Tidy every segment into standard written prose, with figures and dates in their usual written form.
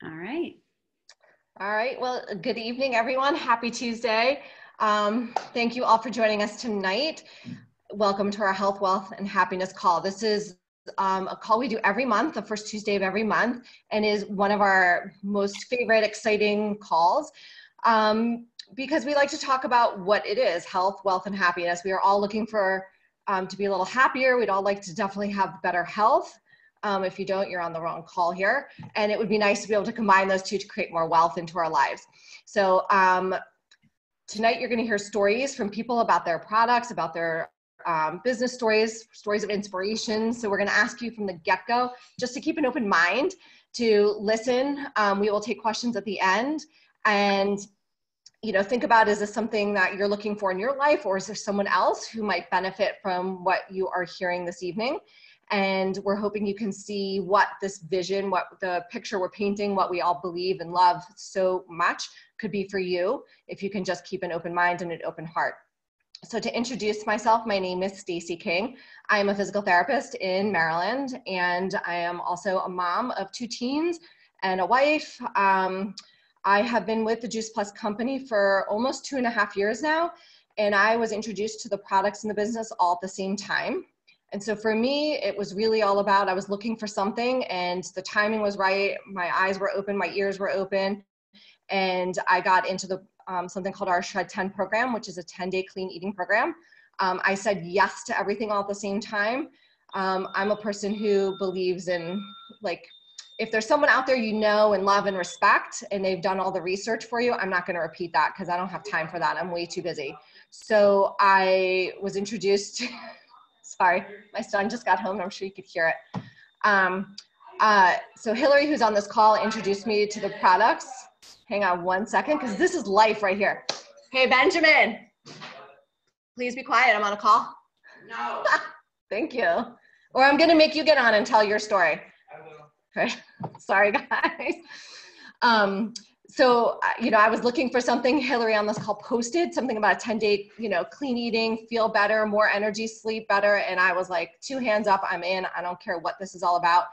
All right. All right. Well, good evening, everyone. Happy Tuesday. Thank you all for joining us tonight. Welcome to our Health, Wealth, and Happiness call. This is a call we do every month, the first Tuesday of every month, and is one of our most favorite, exciting calls because we like to talk about what it is, health, wealth, and happiness. We are all looking for to be a little happier. We'd all like to definitely have better health. If you don't, you're on the wrong call here. And it would be nice to be able to combine those two to create more wealth into our lives. So tonight you're gonna hear stories from people about their products, about their business stories, stories of inspiration. So we're gonna ask you from the get-go just to keep an open mind to listen. We will take questions at the end and think about, is this something that you're looking for in your life, or is there someone else who might benefit from what you are hearing this evening? And we're hoping you can see what this vision, what the picture we're painting, what we all believe and love so much could be for you if you can just keep an open mind and an open heart. So to introduce myself, my name is Stacy King. I am a physical therapist in Maryland, and I am also a mom of 2 teens and a wife. I have been with the Juice Plus company for almost 2.5 years now, and I was introduced to the products in the business all at the same time. And so for me, it was really all about, I was looking for something and the timing was right. My eyes were open, my ears were open. And I got into the something called our Shred 10 program, which is a 10-day clean eating program. I said yes to everything all at the same time. I'm a person who believes in, like, if there's someone out there you know and love and respect and they've done all the research for you, I'm not going to repeat that because I don't have time for that. I'm way too busy. So I was introduced sorry, my son just got home and I'm sure you could hear it. So Hilary, who's on this call, introduced me to the products. Hang on one second, because this is life right here. Hey, Benjamin, please be quiet. I'm on a call. No. Thank you. Or I'm going to make you get on and tell your story. I will. Okay. Sorry, guys. So, I was looking for something. Hilary on this call posted something about a 10-day, clean eating, feel better, more energy, sleep better. And I was like, 2 hands up, I'm in. I don't care what this is all about.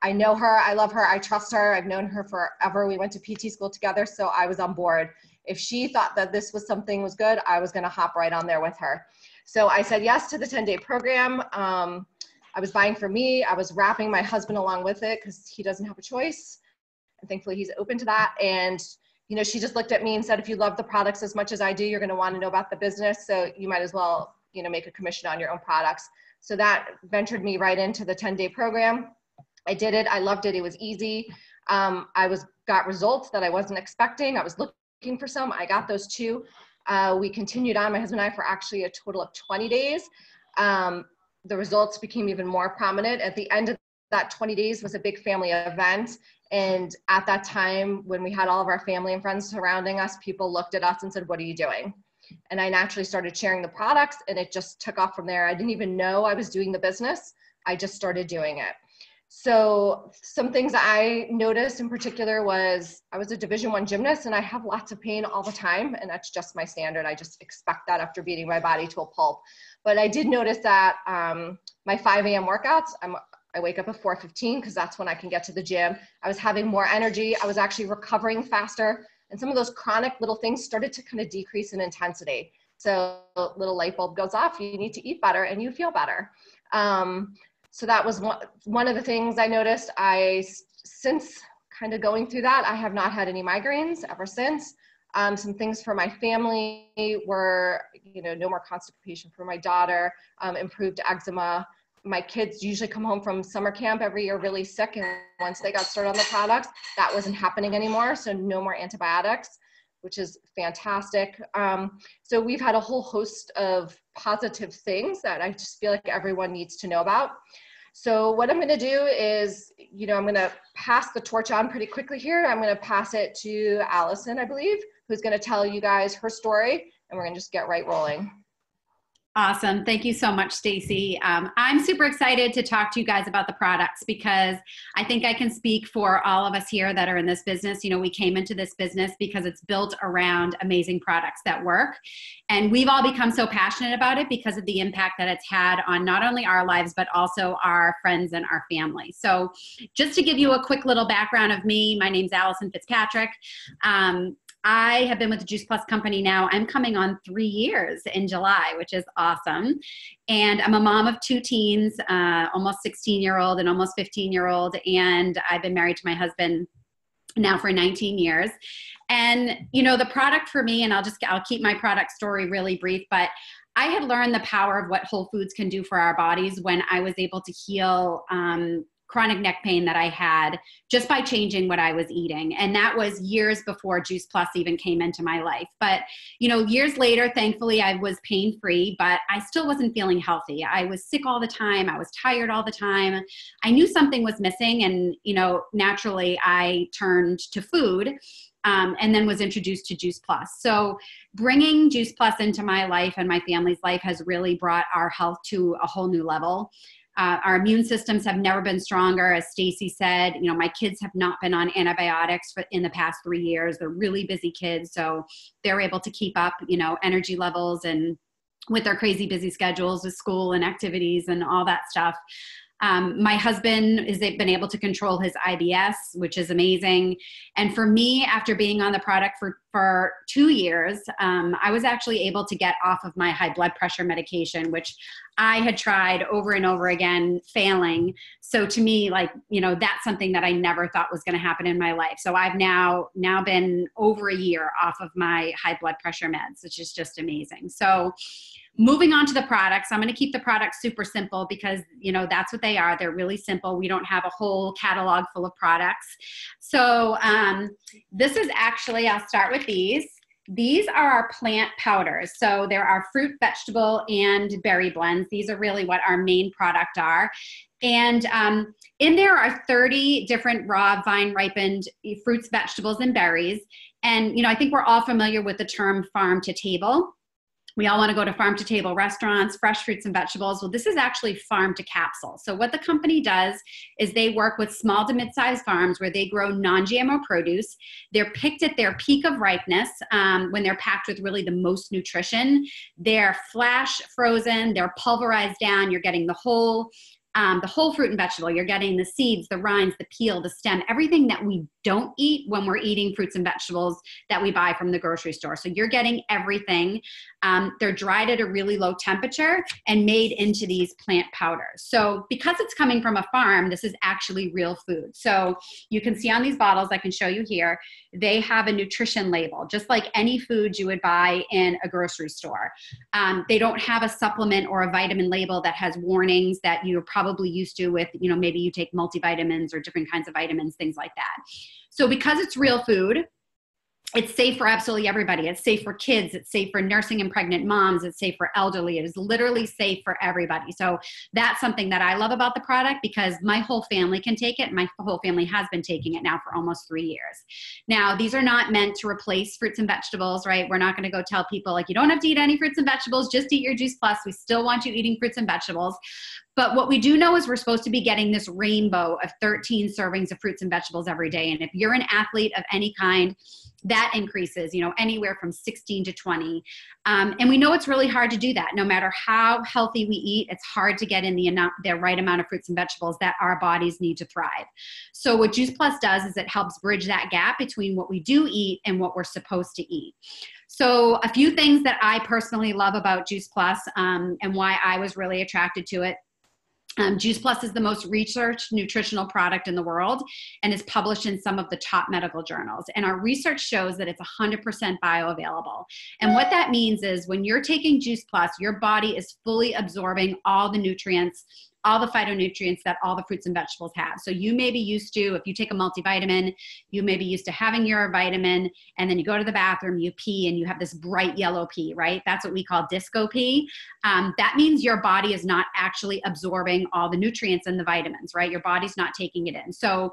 I know her. I love her. I trust her. I've known her forever. We went to PT school together. So I was on board. If she thought that this was something was good, I was going to hop right on there with her. So I said yes to the 10-day program. I was buying for me. I was wrapping my husband along with it because he doesn't have a choice. And thankfully he's open to that. And, she just looked at me and said, if you love the products as much as I do, you're going to want to know about the business. So you might as well, make a commission on your own products. So that ventured me right into the 10-day program. I did it. I loved it. It was easy. Got results that I wasn't expecting. I was looking for some. I got those too. We continued on, my husband and I, for actually a total of 20 days. The results became even more prominent. At the end of that 20 days was a big family event. And at that time, when we had all of our family and friends surrounding us, people looked at us and said, what are you doing? And I naturally started sharing the products, and it just took off from there. I didn't even know I was doing the business. I just started doing it. So some things I noticed in particular was I was a Division I gymnast, and I have lots of pain all the time. And that's just my standard. I just expect that after beating my body to a pulp. But I did notice that my 5 a.m. workouts, I wake up at 4:15 because that's when I can get to the gym. I was having more energy. I was actually recovering faster. And some of those chronic little things started to kind of decrease in intensity. So a little light bulb goes off. You need to eat better and you feel better. So that was one of the things I noticed. Since kind of going through that, I have not had any migraines ever since. Some things for my family were, no more constipation for my daughter, improved eczema. My kids usually come home from summer camp every year really sick, and once they got started on the products, that wasn't happening anymore. So no more antibiotics, which is fantastic. So we've had a whole host of positive things that I just feel like everyone needs to know about. So what I'm going to do is, I'm going to pass the torch on pretty quickly here. I'm going to pass it to Allison, I believe, who's going to tell you guys her story, and we're going to just get right rolling. Awesome. Thank you so much, Stacy. I'm super excited to talk to you guys about the products because I think I can speak for all of us here that are in this business. You know, we came into this business because it's built around amazing products that work. And we've all become so passionate about it because of the impact that it's had on not only our lives, but also our friends and our family. So just to give you a quick little background of me, my name's Allison Fitzpatrick. I have been with the Juice Plus company now. I'm coming on 3 years in July, which is awesome. And I'm a mom of 2 teens, almost 16-year-old and almost 15-year-old. And I've been married to my husband now for 19 years. And, you know, the product for me, and I'll keep my product story really brief, but I had learned the power of what whole foods can do for our bodies when I was able to heal chronic neck pain that I had just by changing what I was eating. And that was years before Juice Plus even came into my life. But, you know, years later, thankfully, I was pain-free, but I still wasn't feeling healthy. I was sick all the time. I was tired all the time. I knew something was missing. And, you know, naturally, I turned to food. And then was introduced to Juice Plus. So bringing Juice Plus into my life and my family's life has really brought our health to a whole new level. Our immune systems have never been stronger. As Stacy said, you know, my kids have not been on antibiotics in the past 3 years. They're really busy kids. So they're able to keep up, you know, energy levels and with their crazy busy schedules with school and activities and all that stuff. My husband has been able to control his IBS, which is amazing. And for me, after being on the product for 2 years, I was actually able to get off of my high blood pressure medication, which I had tried over and over again, failing. So to me, like, you know, that's something that I never thought was going to happen in my life. So I've now been over a year off of my high blood pressure meds, which is just amazing. So moving on to the products, I'm going to keep the products super simple because, you know, that's what they are. They're really simple. We don't have a whole catalog full of products. So this is actually, I'll start with these. These are our plant powders. So there are fruit, vegetable, and berry blends. These are really what our main product are. And in there are 30 different raw vine ripened fruits, vegetables, and berries. And, you know, I think we're all familiar with the term farm to table. We all want to go to farm to table restaurants, fresh fruits and vegetables. Well, this is actually farm to capsule. So what the company does is they work with small to mid-sized farms where they grow non-GMO produce. They're picked at their peak of ripeness when they're packed with really the most nutrition. They're flash frozen, they're pulverized down. You're getting the whole fruit and vegetable. You're getting the seeds, the rinds, the peel, the stem, everything that we don't eat when we're eating fruits and vegetables that we buy from the grocery store. So you're getting everything. They're dried at a really low temperature and made into these plant powders. So because it's coming from a farm, this is actually real food. So you can see on these bottles, I can show you here, they have a nutrition label, just like any food you would buy in a grocery store. They don't have a supplement or a vitamin label that has warnings that you're probably used to with, you know, maybe you take multivitamins or different kinds of vitamins, things like that. So because it's real food, it's safe for absolutely everybody. It's safe for kids. It's safe for nursing and pregnant moms. It's safe for elderly. It is literally safe for everybody. So that's something that I love about the product because my whole family can take it. My whole family has been taking it now for almost 3 years. Now, these are not meant to replace fruits and vegetables, right? We're not going to go tell people like, you don't have to eat any fruits and vegetables, just eat your Juice Plus. We still want you eating fruits and vegetables. But what we do know is we're supposed to be getting this rainbow of 13 servings of fruits and vegetables every day. And if you're an athlete of any kind, that increases, you know, anywhere from 16 to 20. And we know it's really hard to do that. No matter how healthy we eat, it's hard to get in the right amount of fruits and vegetables that our bodies need to thrive. So what Juice Plus does is it helps bridge that gap between what we do eat and what we're supposed to eat. So a few things that I personally love about Juice Plus and why I was really attracted to it. Juice Plus is the most researched nutritional product in the world and is published in some of the top medical journals. And our research shows that it's 100% bioavailable. And what that means is when you're taking Juice Plus, your body is fully absorbing all the nutrients, all the phytonutrients that all the fruits and vegetables have. So you may be used to, if you take a multivitamin, you may be used to having your vitamin and then you go to the bathroom, you pee and you have this bright yellow pee, right? That's what we call disco pee. That means your body is not actually absorbing all the nutrients and the vitamins, right? Your body's not taking it in. So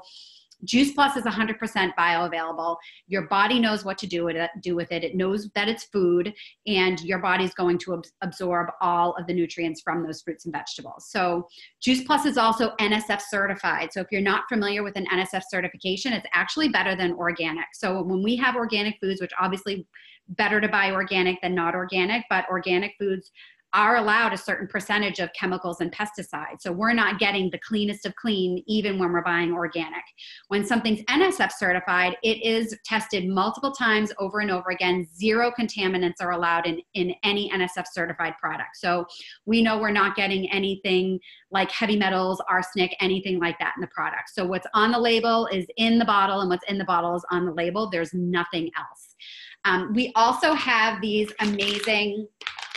Juice Plus is 100% bioavailable. Your body knows what to do with it. It knows that it's food, and your body's going to absorb all of the nutrients from those fruits and vegetables. So Juice Plus is also NSF certified. So if you're not familiar with an NSF certification, it's actually better than organic. So when we have organic foods, which obviously better to buy organic than not organic, but organic foods are allowed a certain percentage of chemicals and pesticides. So we're not getting the cleanest of clean, even when we're buying organic. When something's NSF certified, it is tested multiple times over and over again. 0 contaminants are allowed in any NSF certified product. So we know we're not getting anything like heavy metals, arsenic, anything like that in the product. So what's on the label is in the bottle, and what's in the bottle is on the label. There's nothing else. We also have these amazing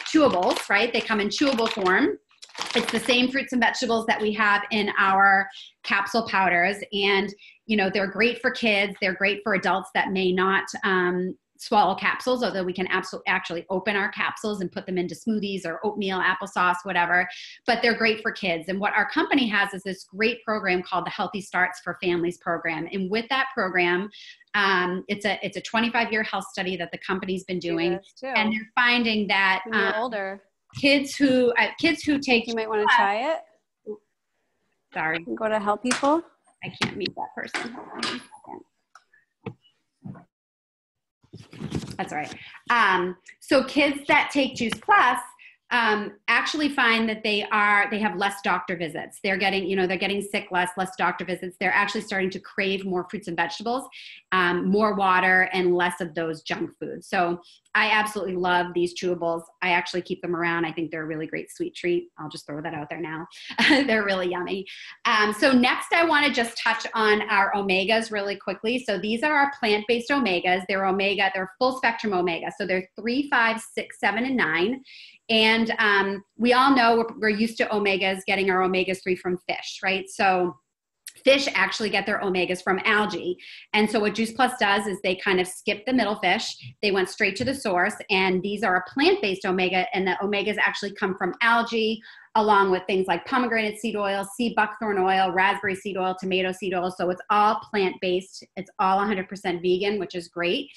chewables, right? They come in chewable form. It's the same fruits and vegetables that we have in our capsule powders. And, you know, they're great for kids. They're great for adults that may not swallow capsules, although we can actually open our capsules and put them into smoothies or oatmeal, applesauce, whatever. But they're great for kids. And what our company has is this great program called the Healthy Starts for Families program. And with that program, it's a 25-year health study that the company's been doing, and they're finding that older kids who take, you might want to try it. Sorry, go to help people. I can't meet that person. That's all right. So kids that take Juice Plus actually find that they have less doctor visits. They're getting sick less doctor visits. They're actually starting to crave more fruits and vegetables, more water, and less of those junk foods. So I absolutely love these chewables. I actually keep them around. I think they're a really great sweet treat. I'll just throw that out there now. They're really yummy. So next I want to just touch on our omegas really quickly. So these are our plant-based omegas. They're full spectrum omega. So they're 3, 5, 6, 7, and 9. And we all know we're used to omegas, getting our omega-3 from fish, right? So fish actually get their omegas from algae. And so what Juice Plus does is they kind of skip the middle fish. They went straight to the source. And these are a plant-based omega, and the omegas actually come from algae, along with things like pomegranate seed oil, sea buckthorn oil, raspberry seed oil, tomato seed oil. So it's all plant-based. It's all 100% vegan, which is great.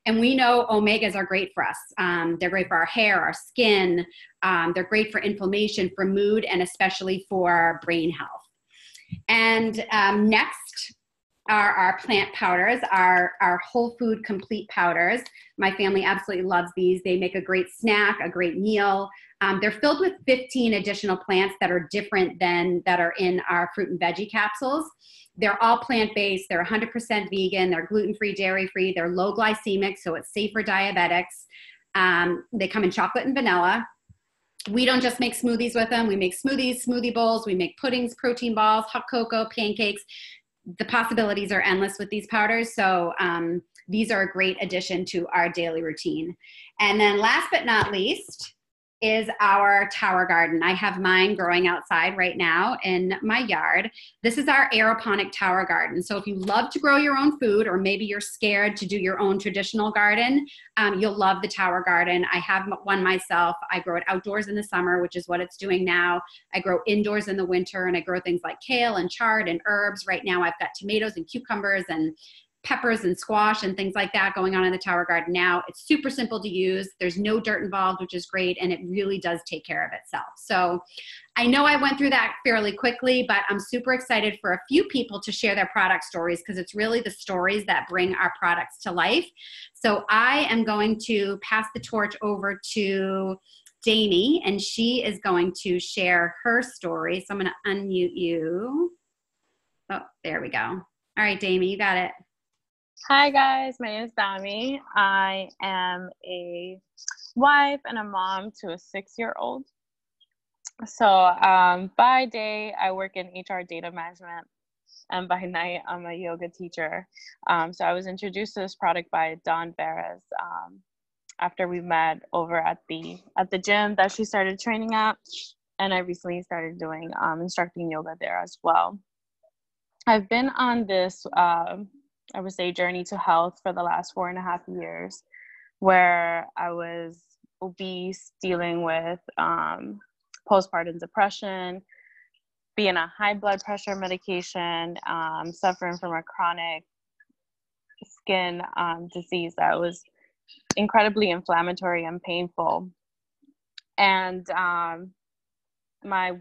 And we know omegas are great for us. They're great for our hair, our skin. They're great for inflammation, for mood, and especially for brain health. And next are our plant powders, our whole food complete powders. My family absolutely loves these. They make a great snack, a great meal. They're filled with 15 additional plants that are different than that are in our fruit and veggie capsules. They're all plant-based. They're 100% vegan. They're gluten-free, dairy-free. They're low glycemic, so it's safe for diabetics. They come in chocolate and vanilla. We don't just make smoothies with them. We make smoothies, smoothie bowls. We make puddings, protein balls, hot cocoa, pancakes. The possibilities are endless with these powders. So these are a great addition to our daily routine. And then last but not least is our tower garden. I have mine growing outside right now in my yard. This is our aeroponic tower garden. So if you love to grow your own food, or maybe you're scared to do your own traditional garden, you'll love the tower garden. I have one myself. I grow it outdoors in the summer, which is what it's doing now. I grow indoors in the winter, and I grow things like kale and chard and herbs. Right now I've got tomatoes and cucumbers and peppers and squash and things like that going on in the tower garden now. It's super simple to use. There's no dirt involved, which is great. And it really does take care of itself. So I know I went through that fairly quickly, but I'm super excited for a few people to share their product stories, because it's really the stories that bring our products to life. So I am going to pass the torch over to Damy, and she is going to share her story. So I'm going to unmute you. Oh, there we go. All right, Damy, you got it. Hi guys, my name is Damy. I am a wife and a mom to a 6-year-old. So by day, I work in HR data management, and by night, I'm a yoga teacher. So I was introduced to this product by Dawn Beres after we met over at the gym that she started training at, and I recently started doing instructing yoga there as well. I've been on this I would say journey to health for the last 4.5 years, where I was obese, dealing with postpartum depression, being on high blood pressure medication, suffering from a chronic skin disease that was incredibly inflammatory and painful. And my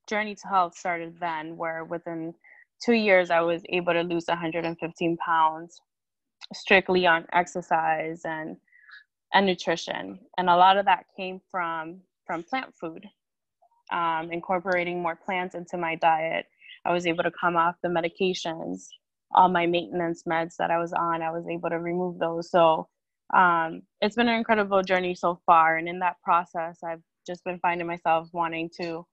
journey to health started then, where within 2 years I was able to lose 115 pounds strictly on exercise and nutrition. And a lot of that came from plant food, incorporating more plants into my diet. I was able to come off the medications, all my maintenance meds that I was on, I was able to remove those. So it's been an incredible journey so far. And in that process, I've just been finding myself wanting to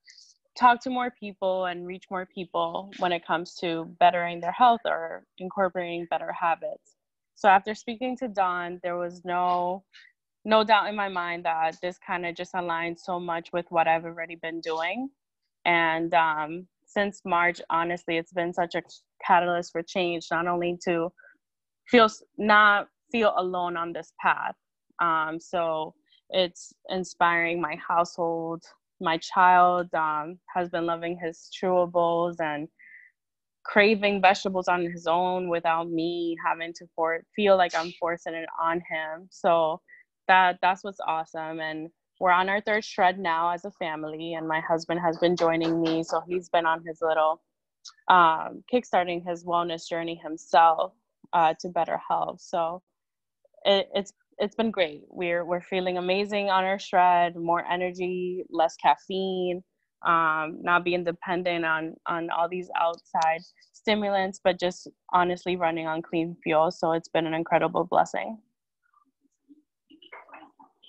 talk to more people and reach more people when it comes to bettering their health or incorporating better habits. So after speaking to Dawn, there was no doubt in my mind that this kind of just aligns so much with what I've already been doing. And since March, honestly, it's been such a catalyst for change, not only to not feel alone on this path. So it's inspiring my household. My child has been loving his chewables and craving vegetables on his own without me having to feel like I'm forcing it on him. So that's what's awesome. And we're on our third shred now as a family, and my husband has been joining me. So he's been on his little kickstarting his wellness journey himself to better health. So it's been great. We're feeling amazing on our shred, more energy, less caffeine, not being dependent on all these outside stimulants, but just honestly running on clean fuel. So it's been an incredible blessing.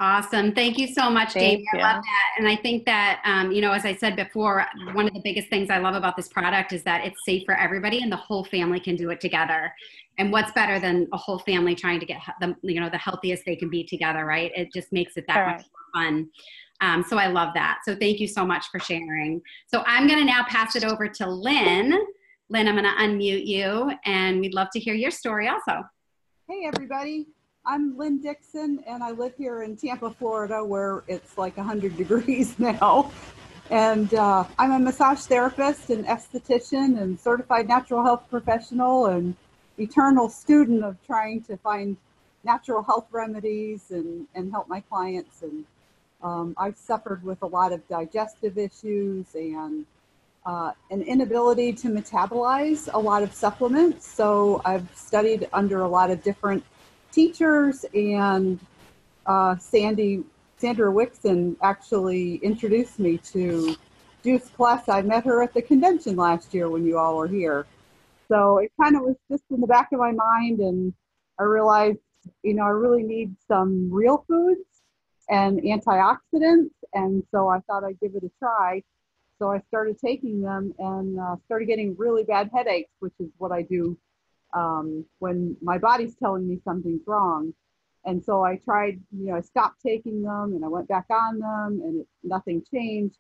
Awesome. Thank you so much, Damy. I love that. And I think that, as I said before, one of the biggest things I love about this product is that it's safe for everybody and the whole family can do it together. And what's better than a whole family trying to get the healthiest they can be together, right? It just makes it that much more fun. So I love that. So thank you so much for sharing. So I'm going to now pass it over to Lynn. Lynn, I'm going to unmute you, and we'd love to hear your story also. Hey, everybody. I'm Lynn Dixon, and I live here in Tampa, Florida, where it's like 100 degrees now. And I'm a massage therapist and esthetician and certified natural health professional and eternal student of trying to find natural health remedies and help my clients. And I've suffered with a lot of digestive issues and an inability to metabolize a lot of supplements. So I've studied under a lot of different teachers, and Sandra Wixon actually introduced me to Juice Plus. I met her at the convention last year when you all were here. So it kind of was just in the back of my mind, and I realized, I really need some real foods and antioxidants, and so I thought I'd give it a try. So I started taking them and started getting really bad headaches, which is what I do when my body's telling me something's wrong. And so I tried, I stopped taking them and I went back on them, and nothing changed.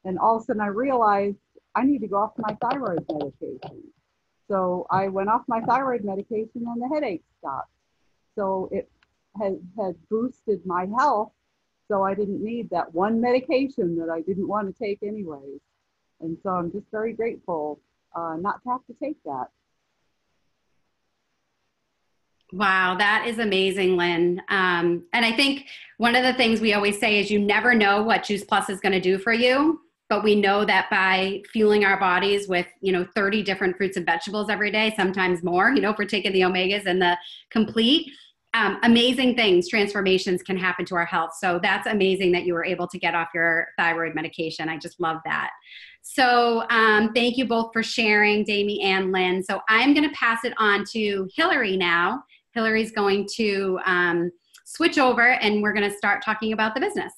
And all of a sudden I realized I need to go off my thyroid medication. So I went off my thyroid medication and the headache stopped. So it had boosted my health. So I didn't need that one medication that I didn't want to take anyways. And so I'm just very grateful not to have to take that. Wow, that is amazing, Lynn. And I think one of the things we always say is you never know what Juice Plus is going to do for you, but we know that by fueling our bodies with, 30 different fruits and vegetables every day, sometimes more, if we're taking the omegas and the complete, amazing things, transformations can happen to our health. So that's amazing that you were able to get off your thyroid medication. I just love that. So thank you both for sharing, Damy and Lynn. So I'm going to pass it on to Hilary now. Hilary's going to switch over, and we're going to start talking about the business.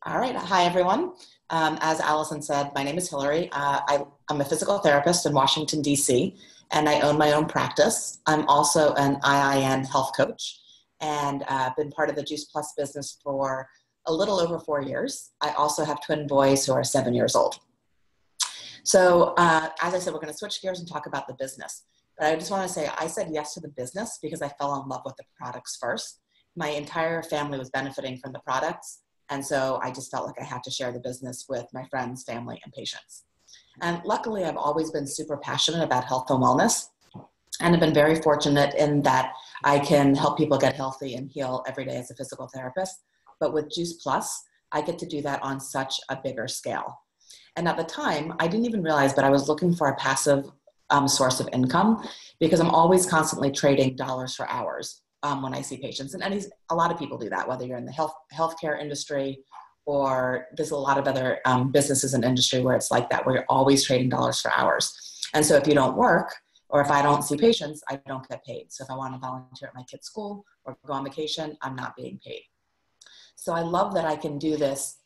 All right. Hi, everyone. As Allison said, my name is Hilary. I'm a physical therapist in Washington, D.C., and I own my own practice. I'm also an IIN health coach, and I've been part of the Juice Plus business for a little over 4 years. I also have twin boys who are 7 years old. So as I said, we're going to switch gears and talk about the business. But I just want to say I said yes to the business because I fell in love with the products first. My entire family was benefiting from the products. And so I just felt like I had to share the business with my friends, family, and patients. And luckily, I've always been super passionate about health and wellness. And I've been very fortunate in that I can help people get healthy and heal every day as a physical therapist. But with Juice Plus, I get to do that on such a bigger scale. And at the time, I didn't even realize, but I was looking for a passive source of income, because I'm always constantly trading dollars for hours when I see patients. And a lot of people do that, whether you're in the healthcare industry, or there's a lot of other businesses and industry where it's like that, where you're always trading dollars for hours. And so if you don't work, or if I don't see patients, I don't get paid. So if I want to volunteer at my kid's school or go on vacation, I'm not being paid. So I love that I can do this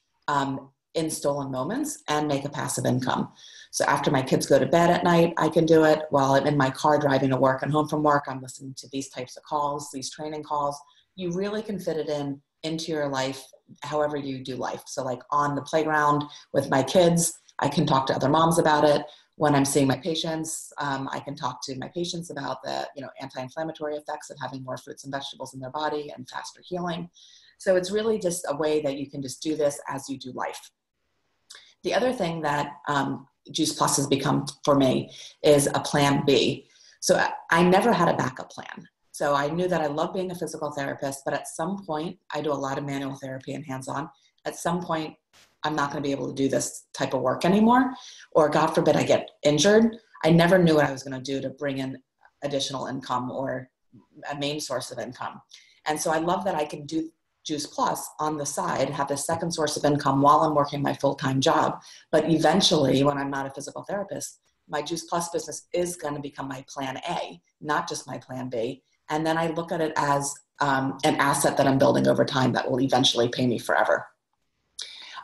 in stolen moments and make a passive income. So after my kids go to bed at night, I can do it. While I'm in my car driving to work and home from work, I'm listening to these types of calls, these training calls. You really can fit it into your life however you do life. So like on the playground with my kids, I can talk to other moms about it. When I'm seeing my patients, I can talk to my patients about the anti-inflammatory effects of having more fruits and vegetables in their body and faster healing. So it's really just a way that you can just do this as you do life. The other thing that Juice Plus has become for me is a plan B. So I never had a backup plan. So I knew that I love being a physical therapist, but at some point, I do a lot of manual therapy and hands-on. At some point, I'm not going to be able to do this type of work anymore, or God forbid I get injured. I never knew what I was going to do to bring in additional income or a main source of income. And so I love that I can do Juice Plus on the side, have the second source of income while I'm working my full-time job. But eventually, when I'm not a physical therapist, my Juice Plus business is going to become my plan A, not just my plan B. And then I look at it as an asset that I'm building over time that will eventually pay me forever.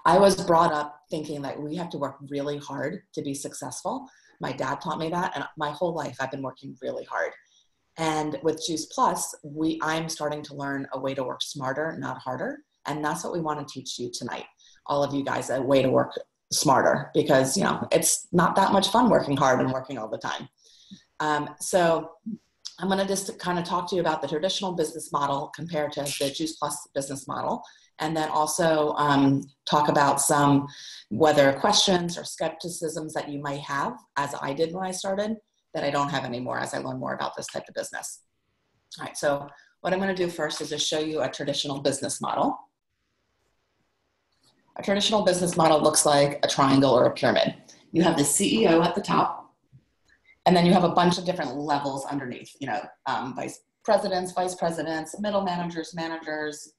I was brought up thinking that we have to work really hard to be successful. My dad taught me that, and my whole life I've been working really hard. And with Juice Plus, I'm starting to learn a way to work smarter, not harder. And that's what we want to teach you tonight, all of you guys, a way to work smarter, because it's not that much fun working hard and working all the time. So I'm going to just kind of talk to you about the traditional business model compared to the Juice Plus business model. And then also talk about some whether questions or skepticisms that you might have, as I did when I started, that I don't have anymore as I learn more about this type of business. All right, so what I'm going to do first is just show you a traditional business model. A traditional business model looks like a triangle or a pyramid. You have the CEO at the top, and then you have a bunch of different levels underneath, vice presidents, middle managers,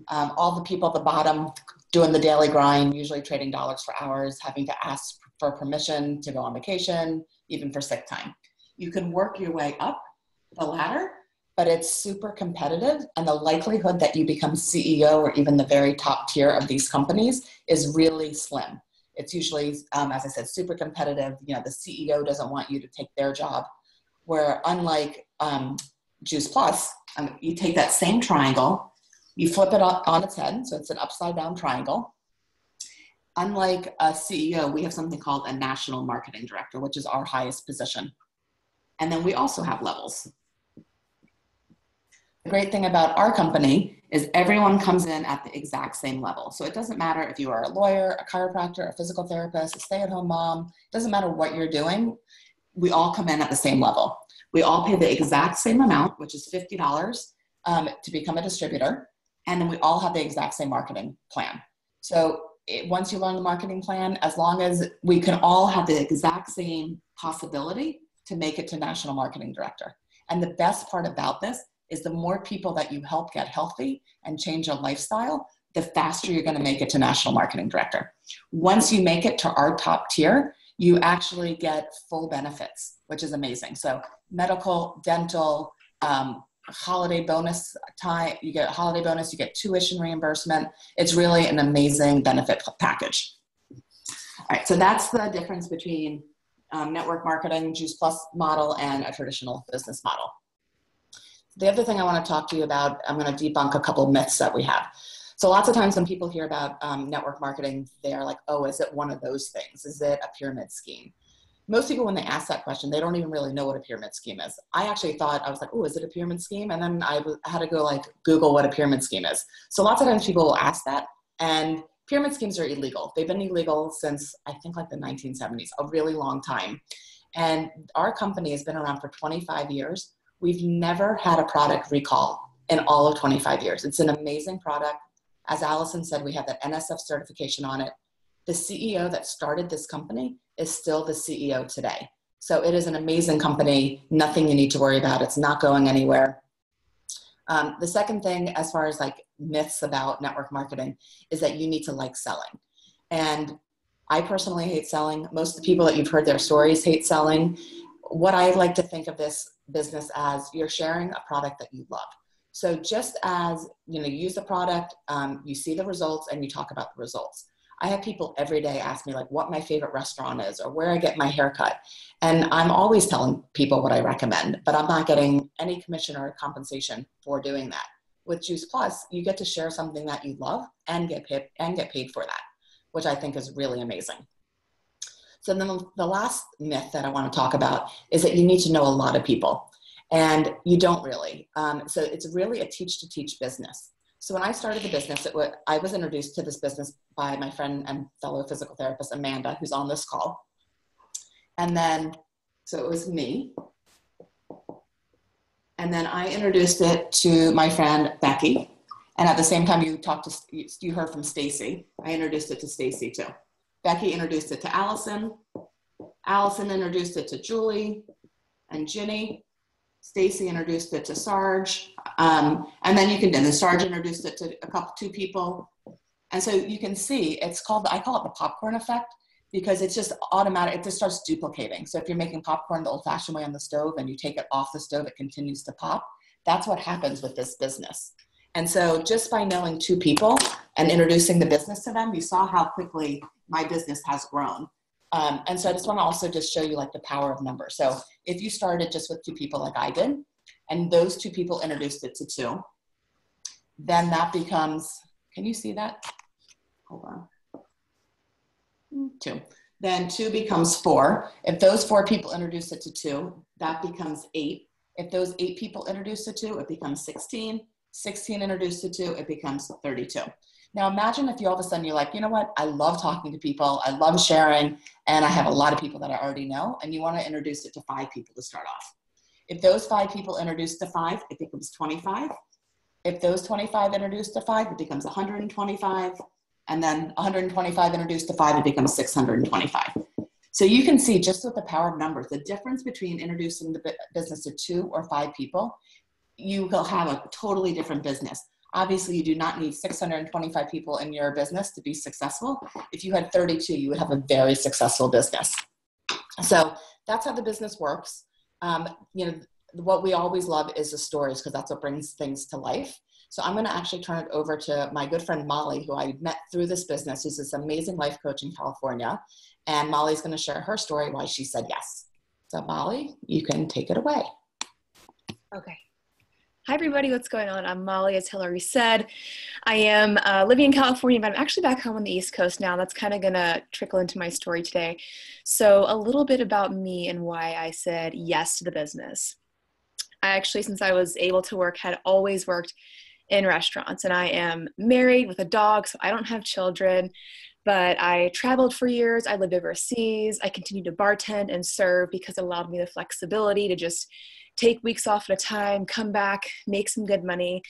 all the people at the bottom doing the daily grind, usually trading dollars for hours, having to ask for permission to go on vacation, even for sick time. You can work your way up the ladder, but it's super competitive, and the likelihood that you become CEO or even the very top tier of these companies is really slim. It's usually, as I said, super competitive. The CEO doesn't want you to take their job, where unlike Juice Plus, you take that same triangle, you flip it on its head, so it's an upside down triangle. Unlike a CEO, we have something called a national marketing director, which is our highest position. And then we also have levels. The great thing about our company is everyone comes in at the exact same level. So it doesn't matter if you are a lawyer, a chiropractor, a physical therapist, a stay-at-home mom, it doesn't matter what you're doing, we all come in at the same level. We all pay the exact same amount, which is $50 to become a distributor. And then we all have the exact same marketing plan. So once you learn the marketing plan, as long as we can all have the exact same possibility to make it to national marketing director. And the best part about this is the more people that you help get healthy and change your lifestyle, the faster you're going to make it to national marketing director. Once you make it to our top tier, you actually get full benefits, which is amazing. So medical, dental, holiday bonus time, you get a holiday bonus, you get tuition reimbursement. It's really an amazing benefit package. All right, so that's the difference between network marketing, Juice Plus model, and a traditional business model. The other thing I want to talk to you about, I'm going to debunk a couple myths that we have. So lots of times when people hear about network marketing, they're like, oh, is it one of those things? Is it a pyramid scheme? Most people, when they ask that question, they don't even really know what a pyramid scheme is. I actually thought, I was like, oh, is it a pyramid scheme? And then I had to go Google what a pyramid scheme is. So lots of times people will ask that, And pyramid schemes are illegal. They've been illegal since I think like the 1970s, a really long time. And our company has been around for 25 years. We've never had a product recall in all of 25 years. It's an amazing product. As Allison said, we have that NSF certification on it. The CEO that started this company is still the CEO today. So it is an amazing company, nothing you need to worry about. It's not going anywhere. The second thing, as far as like myths about network marketing, is that you need to like selling. And I personally hate selling. Most of the people that you've heard their stories hate selling. What I like to think of this business as, you're sharing a product that you love. So just as, you use the product, you see the results and you talk about the results. I have people every day ask me like what my favorite restaurant is or where I get my haircut. And I'm always telling people what I recommend, but I'm not getting any commission or compensation for doing that. With Juice Plus, you get to share something that you love and get paid for that, which I think is really amazing. So then the last myth that I want to talk about is that you need to know a lot of people, and you don't really. So it's really a teach-to-teach business. So when I started the business, I was introduced to this business by my friend and fellow physical therapist, Amanda, who's on this call. And then, so it was me. And then I introduced it to my friend, Becky. And at the same time, you heard from Stacy. I introduced it to Stacy too. Becky introduced it to Allison. Allison introduced it to Julie and Ginny. Stacy introduced it to Sarge. And then Sarge introduced it to two people. And so you can see I call it the popcorn effect, because it's just automatic. It just starts duplicating. So if you're making popcorn the old fashioned way on the stove and you take it off the stove, it continues to pop. That's what happens with this business. And so just by knowing two people and introducing the business to them, you saw how quickly my business has grown. And so I just want to also just show you like the power of numbers. So if you started just with two people like I did, and those two people introduced it to two, then that becomes, can you see that? Hold on. Two. Then two becomes four. If those four people introduce it to two, that becomes 8. If those 8 people introduce it to, it becomes 16. 16 introduced it to, it becomes 32. Now imagine if you all of a sudden you're like, you know what, I love talking to people, I love sharing, and I have a lot of people that I already know, and you want to introduce it to 5 people to start off. If those 5 people introduce to 5, it becomes 25. If those 25 introduce to 5, it becomes 125. And then 125 introduced to 5, it becomes 625. So you can see just with the power of numbers, the difference between introducing the business to 2 or 5 people, you will have a totally different business. Obviously, you do not need 625 people in your business to be successful. If you had 32, you would have a very successful business. So that's how the business works. What we always love is the stories, because that's what brings things to life. So I'm going to actually turn it over to my good friend Molly, who I met through this business, who's this amazing life coach in California. And Molly's going to share her story why she said yes. So Molly, you can take it away. Okay. Hi, everybody. What's going on? I'm Molly, as Hilary said. I am living in California, but I'm actually back home on the East Coast now. That's kind of going to trickle into my story today. So a little bit about me and why I said yes to the business. I actually, since I was able to work, had always worked in restaurants. And I am married with a dog, so I don't have children. But I traveled for years. I lived overseas. I continued to bartend and serve because it allowed me the flexibility to just take weeks off at a time, come back, make some good money.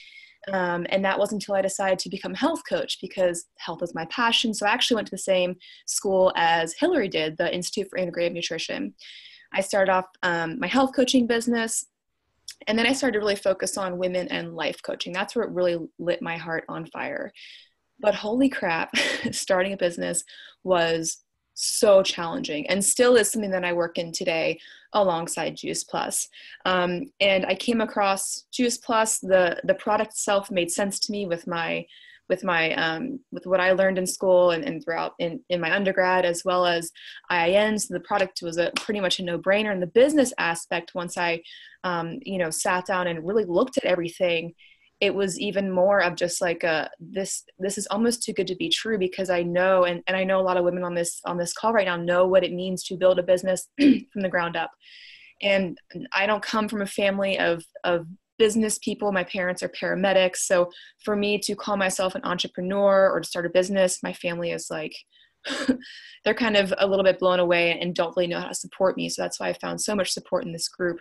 And that wasn't until I decided to become a health coach, because health is my passion. So I actually went to the same school as Hilary did, the Institute for Integrative Nutrition. I started off my health coaching business, and then I started to really focus on women and life coaching. That's where it really lit my heart on fire. But holy crap, starting a business was so challenging, and still is something that I work in today alongside Juice Plus. And I came across Juice Plus. The product itself made sense to me with what I learned in school and throughout in my undergrad, as well as IIN. So the product was pretty much a no-brainer. And the business aspect, once I sat down and really looked at everything, it was even more of just like this is almost too good to be true, because I know, and I know a lot of women on this call right now know what it means to build a business from the ground up. And I don't come from a family of business people. My parents are paramedics. So for me to call myself an entrepreneur or to start a business, my family is like, they're kind of a little bit blown away and don't really know how to support me. So that's why I found so much support in this group.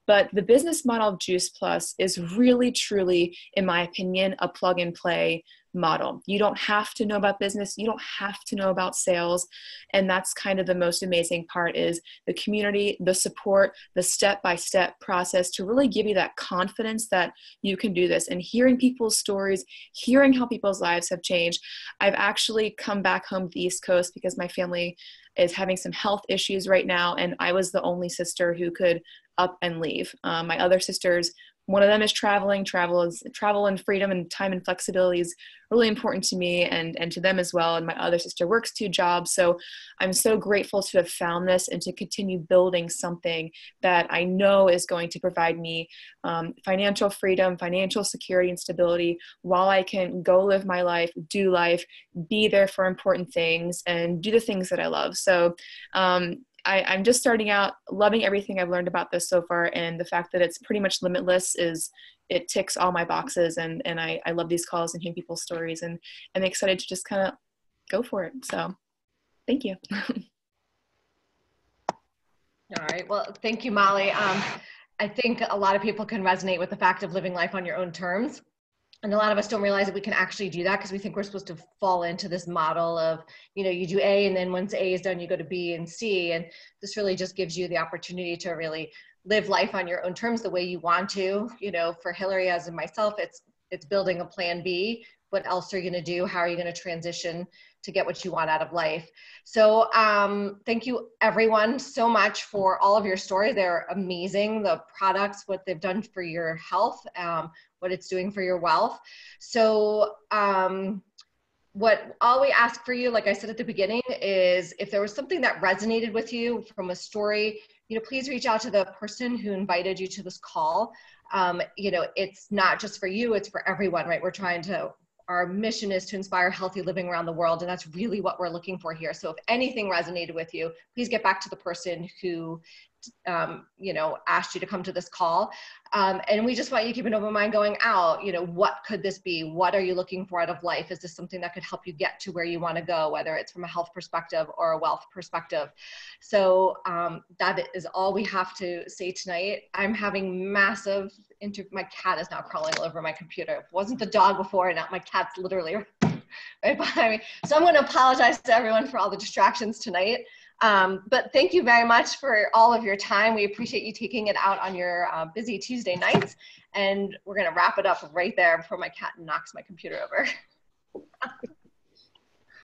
But the business model of Juice Plus is really, truly, in my opinion, a plug and play model. You don't have to know about business. You don't have to know about sales. And that's kind of the most amazing part, is the community, the support, the step-by-step process to really give you that confidence that you can do this. And hearing people's stories, hearing how people's lives have changed. I've actually come back home to the East Coast because my family is having some health issues right now. And I was the only sister who could up and leave. My other sisters, one of them is traveling. Travel and freedom and time and flexibility is really important to me and to them as well. And my other sister works 2 jobs. So I'm so grateful to have found this and to continue building something that I know is going to provide me financial freedom, financial security and stability while I can go live my life, do life, be there for important things and do the things that I love. So I'm just starting out, loving everything I've learned about this so far, and the fact that it's pretty much limitless it ticks all my boxes, and I love these calls and hearing people's stories, and I'm excited to just kind of go for it. So thank you. All right, well, thank you, Molly. I think a lot of people can resonate with the fact of living life on your own terms. And a lot of us don't realize that we can actually do that because we think we're supposed to fall into this model of, you do A, and then once A is done, you go to B and C. And this really just gives you the opportunity to really live life on your own terms the way you want to. For Hilary, as in myself, it's building a plan B. What else are you going to do? How are you going to transition to get what you want out of life? So thank you everyone so much for all of your stories. They're amazing. The products, what they've done for your health, what it's doing for your wealth. So all we ask for you, like I said at the beginning, is if there was something that resonated with you from a story, please reach out to the person who invited you to this call. It's not just for you, it's for everyone, right? Our mission is to inspire healthy living around the world, and that's really what we're looking for here. So if anything resonated with you, please get back to the person who asked you to come to this call. And we just want you to keep an open mind going out. What could this be? What are you looking for out of life? Is this something that could help you get to where you want to go, whether it's from a health perspective or a wealth perspective? So that is all we have to say tonight. I'm having massive my cat is now crawling all over my computer. It wasn't the dog before, and now my cat's literally right behind me. So I'm going to apologize to everyone for all the distractions tonight. But thank you very much for all of your time. We appreciate you taking it out on your busy Tuesday nights. And we're going to wrap it up right there before my cat knocks my computer over.